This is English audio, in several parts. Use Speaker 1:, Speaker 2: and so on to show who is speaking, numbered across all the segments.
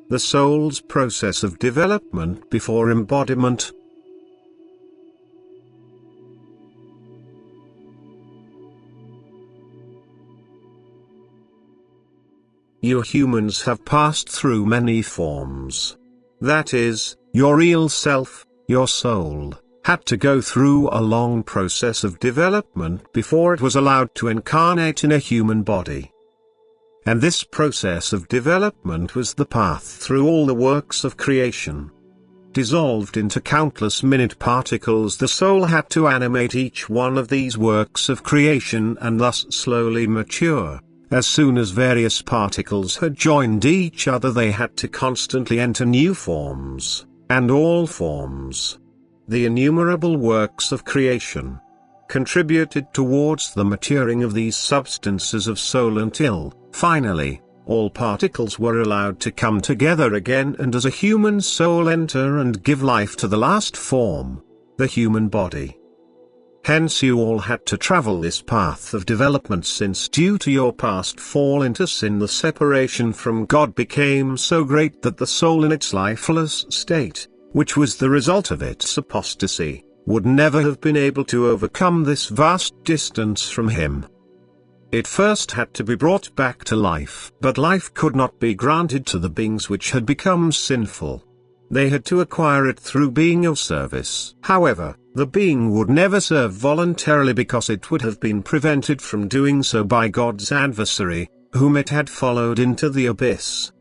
Speaker 1: the soul's process of development before embodiment. You humans have passed through many forms. That is, your real self, your soul, had to go through a long process of development before it was allowed to incarnate in a human body. And this process of development was the path through all the works of creation. Dissolved into countless minute particles, the soul had to animate each one of these works of creation and thus slowly mature. As soon as various particles had joined each other, they had to constantly enter new forms, and all forms. The innumerable works of creation contributed towards the maturing of these substances of soul until, finally, all particles were allowed to come together again and as a human soul enter and give life to the last form, the human body. Hence you all had to travel this path of development, since due to your past fall into sin the separation from God became so great that the soul in its lifeless state, which was the result of its apostasy, would never have been able to overcome this vast distance from Him. It first had to be brought back to life, but life could not be granted to the beings which had become sinful. They had to acquire it through being of service. However, the being would never serve voluntarily because it would have been prevented from doing so by God's adversary, whom it had followed into the abyss.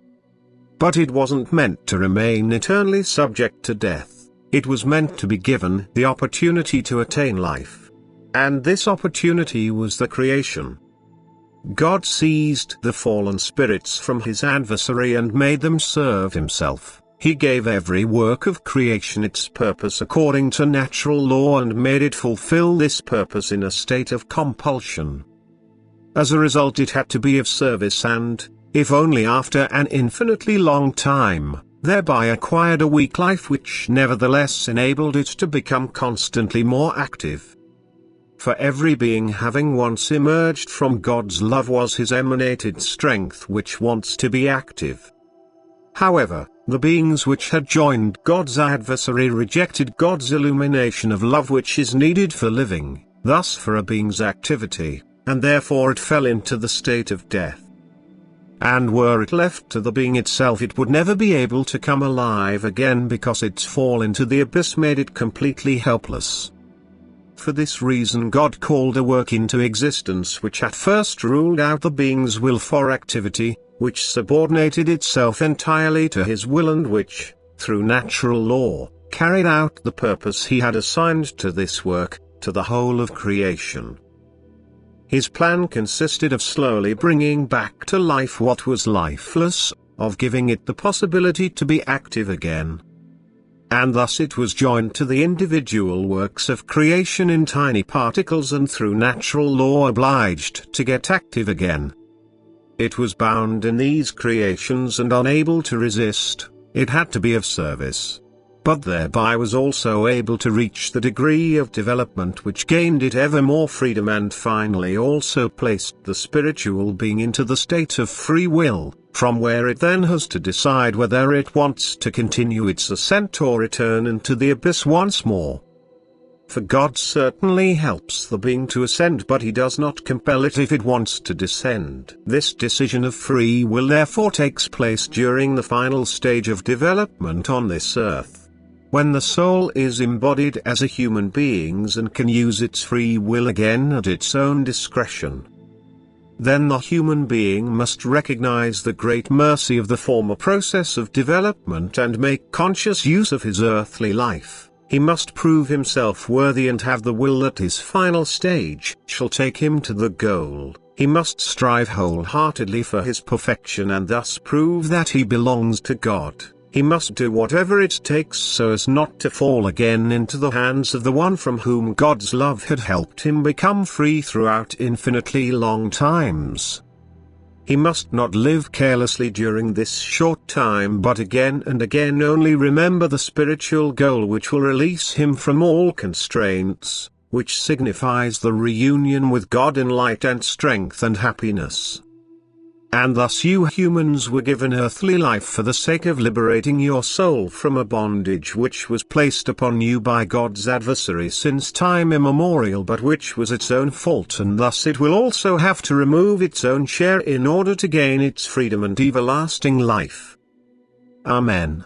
Speaker 1: But it wasn't meant to remain eternally subject to death. It was meant to be given the opportunity to attain life. And this opportunity was the creation. God seized the fallen spirits from his adversary and made them serve himself. He gave every work of creation its purpose according to natural law and made it fulfill this purpose in a state of compulsion. As a result, it had to be of service and, if only after an infinitely long time, thereby acquired a weak life which nevertheless enabled it to become constantly more active. For every being having once emerged from God's love was his emanated strength which wants to be active. However, the beings which had joined God's adversary rejected God's illumination of love which is needed for living, thus for a being's activity, and therefore it fell into the state of death. And were it left to the being itself, it would never be able to come alive again because its fall into the abyss made it completely helpless. For this reason God called a work into existence which at first ruled out the being's will for activity, which subordinated itself entirely to his will and which, through natural law, carried out the purpose he had assigned to this work, to the whole of creation. His plan consisted of slowly bringing back to life what was lifeless, of giving it the possibility to be active again. And thus it was joined to the individual works of creation in tiny particles and through natural law obliged to get active again. It was bound in these creations and unable to resist. It had to be of service. But thereby was also able to reach the degree of development which gained it ever more freedom and finally also placed the spiritual being into the state of free will, from where it then has to decide whether it wants to continue its ascent or return into the abyss once more. For God certainly helps the being to ascend, but he does not compel it if it wants to descend. This decision of free will therefore takes place during the final stage of development on this earth, when the soul is embodied as a human being and can use its free will again at its own discretion. Then the human being must recognize the great mercy of the former process of development and make conscious use of his earthly life. He must prove himself worthy and have the will that his final stage shall take him to the goal. He must strive wholeheartedly for his perfection and thus prove that he belongs to God. He must do whatever it takes so as not to fall again into the hands of the one from whom God's love had helped him become free throughout infinitely long times. He must not live carelessly during this short time, but again and again only remember the spiritual goal which will release him from all constraints, which signifies the reunion with God in light and strength and happiness. And thus you humans were given earthly life for the sake of liberating your soul from a bondage which was placed upon you by God's adversary since time immemorial, but which was its own fault, and thus it will also have to remove its own share in order to gain its freedom and everlasting life. Amen.